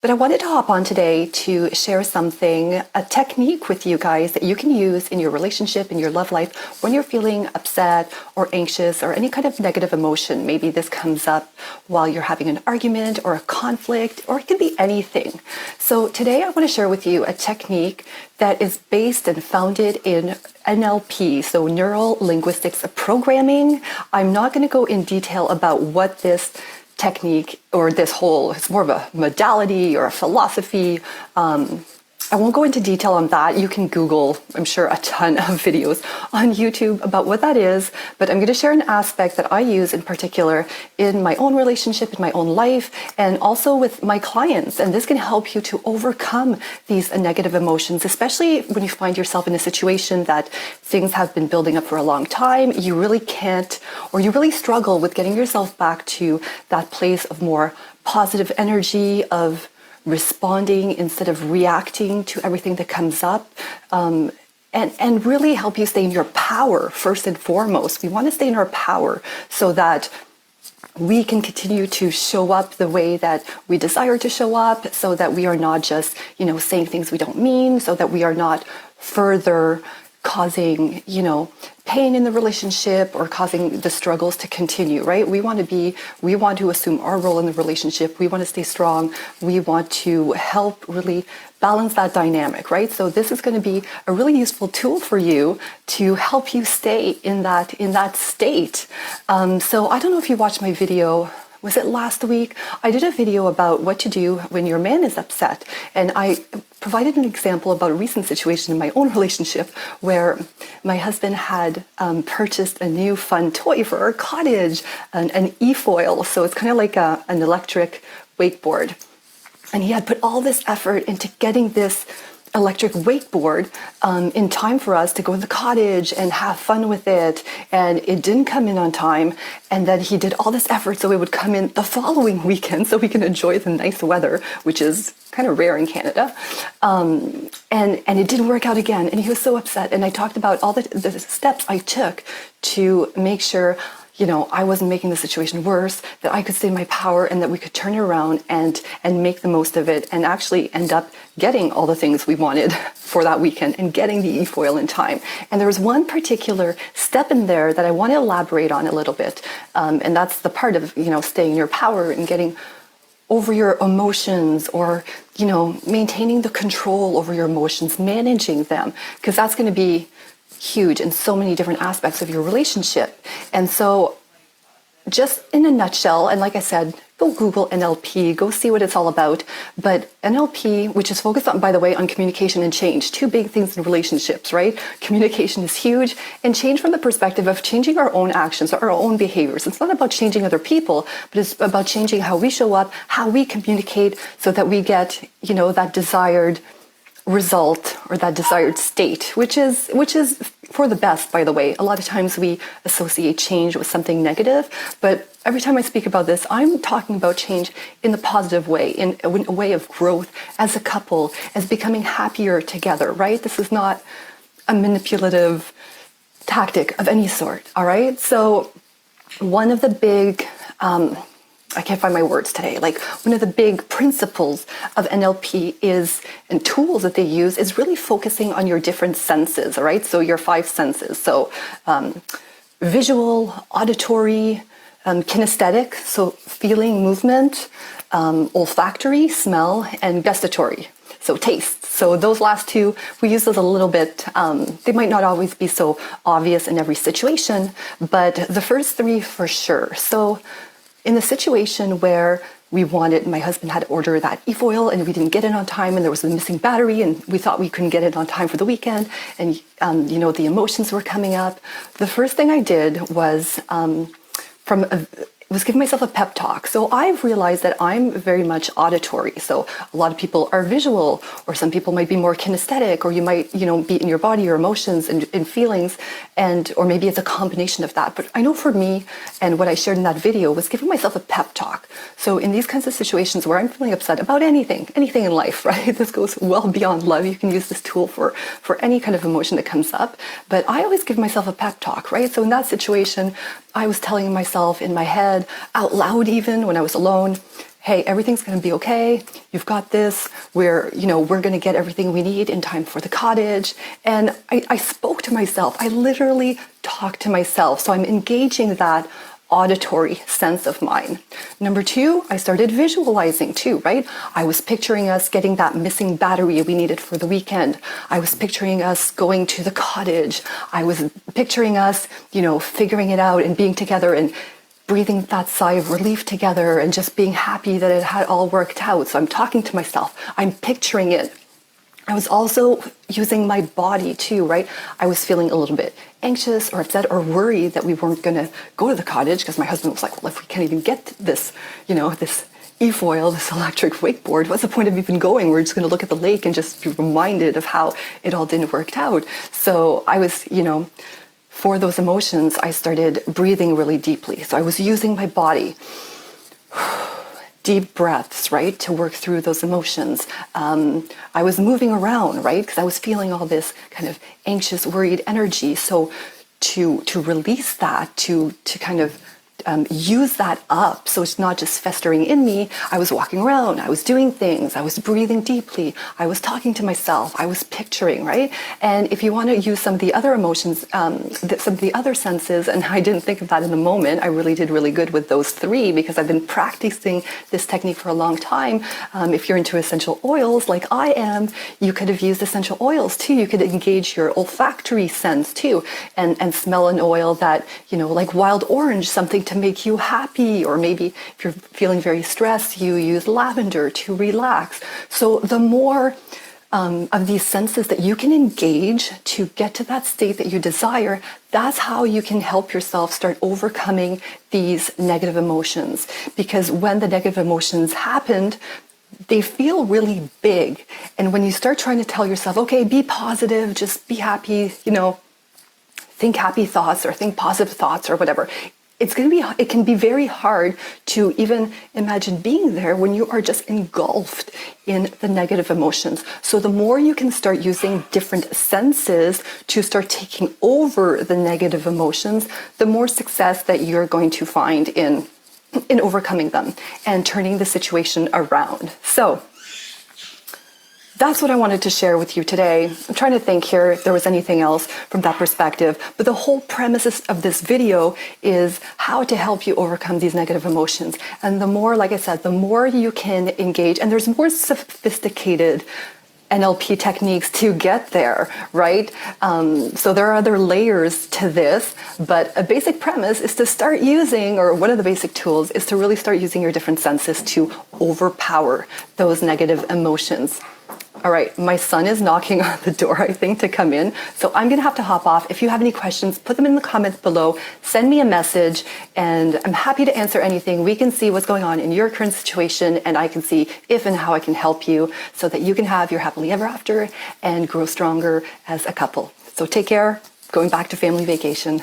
But I wanted to hop on today to share something, a technique with you guys that you can use in your relationship, in your love life, when you're feeling upset or anxious or any kind of negative emotion. Maybe this comes up while you're having an argument or a conflict, or it can be anything. So today I want to share with you a technique that is based and founded in NLP, so Neuro-Linguistics Programming. I'm not going to go in detail about what this technique or this whole, it's more of a modality or a philosophy. I won't go into detail on that. You can Google, I'm sure, a ton of videos on YouTube about what that is, but I'm going to share an aspect that I use in particular in my own relationship, in my own life, and also with my clients. And this can help you to overcome these negative emotions, especially when you find yourself in a situation that things have been building up for a long time. You really can't, or you really struggle with getting yourself back to that place of more positive energy, of responding instead of reacting to everything that comes up, and really help you stay in your power first and foremost. We want to stay in our power so that we can continue to show up the way that we desire to show up, so that we are not just, saying things we don't mean, so that we are not further causing, pain in the relationship or causing the struggles to continue, right? We want to assume our role in the relationship. We want to stay strong. We want to help really balance that dynamic, right? So this is going to be a really useful tool for you to help you stay in that state. So I don't know if you watched my video. Was it last week? I did a video about what to do when your man is upset. And I provided an example about a recent situation in my own relationship where my husband had purchased a new fun toy for our cottage, an e-foil. So it's kind of like an electric wakeboard. And he had put all this effort into getting this electric wakeboard in time for us to go to the cottage and have fun with it, and it didn't come in on time. And then he did all this effort so it would come in the following weekend so we can enjoy the nice weather, which is kind of rare in Canada, and it didn't work out again, and he was so upset. And I talked about all the steps I took to make sure I wasn't making the situation worse, that I could stay in my power, and that we could turn it around and make the most of it, and actually end up getting all the things we wanted for that weekend and getting the e-foil in time. And there was one particular step in there that I want to elaborate on a little bit, and that's the part of staying in your power and getting over your emotions, or maintaining the control over your emotions, managing them, because that's going to be huge in so many different aspects of your relationship. And so just in a nutshell, and like I said, go Google NLP, go see what it's all about. But NLP, which is focused on, by the way, on communication and change, two big things in relationships, right? Communication is huge, and change from the perspective of changing our own actions, our own behaviors. It's not about changing other people, but it's about changing how we show up, how we communicate, so that we get, that desired result or that desired state, which is for the best, by the way. A lot of times we associate change with something negative, but every time I speak about this, I'm talking about change in the positive way, in a way of growth as a couple, as becoming happier together, right? This is not a manipulative tactic of any sort, all right? So one of the big, I can't find my words today. Like, one of the big principles of NLP and tools that they use is really focusing on your different senses, all right? So your 5 senses. So visual, auditory, kinesthetic, so feeling, movement, olfactory, smell, and gustatory, so taste. So those last 2, we use those a little bit. They might not always be so obvious in every situation, but the first 3 for sure. So in the situation where my husband had to order that e-foil and we didn't get it on time, and there was a missing battery, and we thought we couldn't get it on time for the weekend, and the emotions were coming up. The first thing I did was was give myself a pep talk. So I've realized that I'm very much auditory. So a lot of people are visual, or some people might be more kinesthetic, or you might, be in your body, your emotions and feelings, or maybe it's a combination of that. But I know for me, and what I shared in that video was giving myself a pep talk. So in these kinds of situations where I'm feeling upset about anything in life, right? This goes well beyond love. You can use this tool for any kind of emotion that comes up. But I always give myself a pep talk, right? So in that situation, I was telling myself in my head, out loud even when I was alone, hey, everything's going to be okay. You've got this. We're going to get everything we need in time for the cottage. And I spoke to myself. I literally talked to myself. So I'm engaging that auditory sense of mine. Number two, I started visualizing too, right? I was picturing us getting that missing battery we needed for the weekend. I was picturing us going to the cottage. I was picturing us, figuring it out and being together and breathing that sigh of relief together and just being happy that it had all worked out. So I'm talking to myself. I'm picturing it. I was also using my body too, right? I was feeling a little bit anxious or upset or worried that we weren't going to go to the cottage because my husband was like, well, if we can't even get this, this e-foil, this electric wakeboard, what's the point of even going? We're just going to look at the lake and just be reminded of how it all didn't work out. So I was, for those emotions, I started breathing really deeply. So I was using my body. Deep breaths, right, to work through those emotions. I was moving around, right, because I was feeling all this kind of anxious, worried energy. So to release that, to kind of use that up so it's not just festering in me, I was walking around, I was doing things, I was breathing deeply, I was talking to myself, I was picturing, right? And if you want to use some of the other emotions, some of the other senses, and I didn't think of that in the moment, I really did really good with those three because I've been practicing this technique for a long time. If you're into essential oils like I am, you could have used essential oils too. You could engage your olfactory sense too and smell an oil that, like wild orange, something to make you happy, or maybe if you're feeling very stressed, you use lavender to relax. So the more of these senses that you can engage to get to that state that you desire, that's how you can help yourself start overcoming these negative emotions. Because when the negative emotions happened, they feel really big. And when you start trying to tell yourself, okay, be positive, just be happy, think happy thoughts or think positive thoughts or whatever, it can be very hard to even imagine being there when you are just engulfed in the negative emotions. So the more you can start using different senses to start taking over the negative emotions, the more success that you're going to find in overcoming them and turning the situation around. So that's what I wanted to share with you today. I'm trying to think here if there was anything else from that perspective, but the whole premise of this video is how to help you overcome these negative emotions. And the more, like I said, the more you can engage, and there's more sophisticated NLP techniques to get there, right? So there are other layers to this, but a basic premise is to start using, or one of the basic tools is to really start using your different senses to overpower those negative emotions. All right, my son is knocking on the door, I think, to come in. So I'm going to have to hop off. If you have any questions, put them in the comments below. Send me a message, and I'm happy to answer anything. We can see what's going on in your current situation, and I can see if and how I can help you so that you can have your happily ever after and grow stronger as a couple. So take care. Going back to family vacation.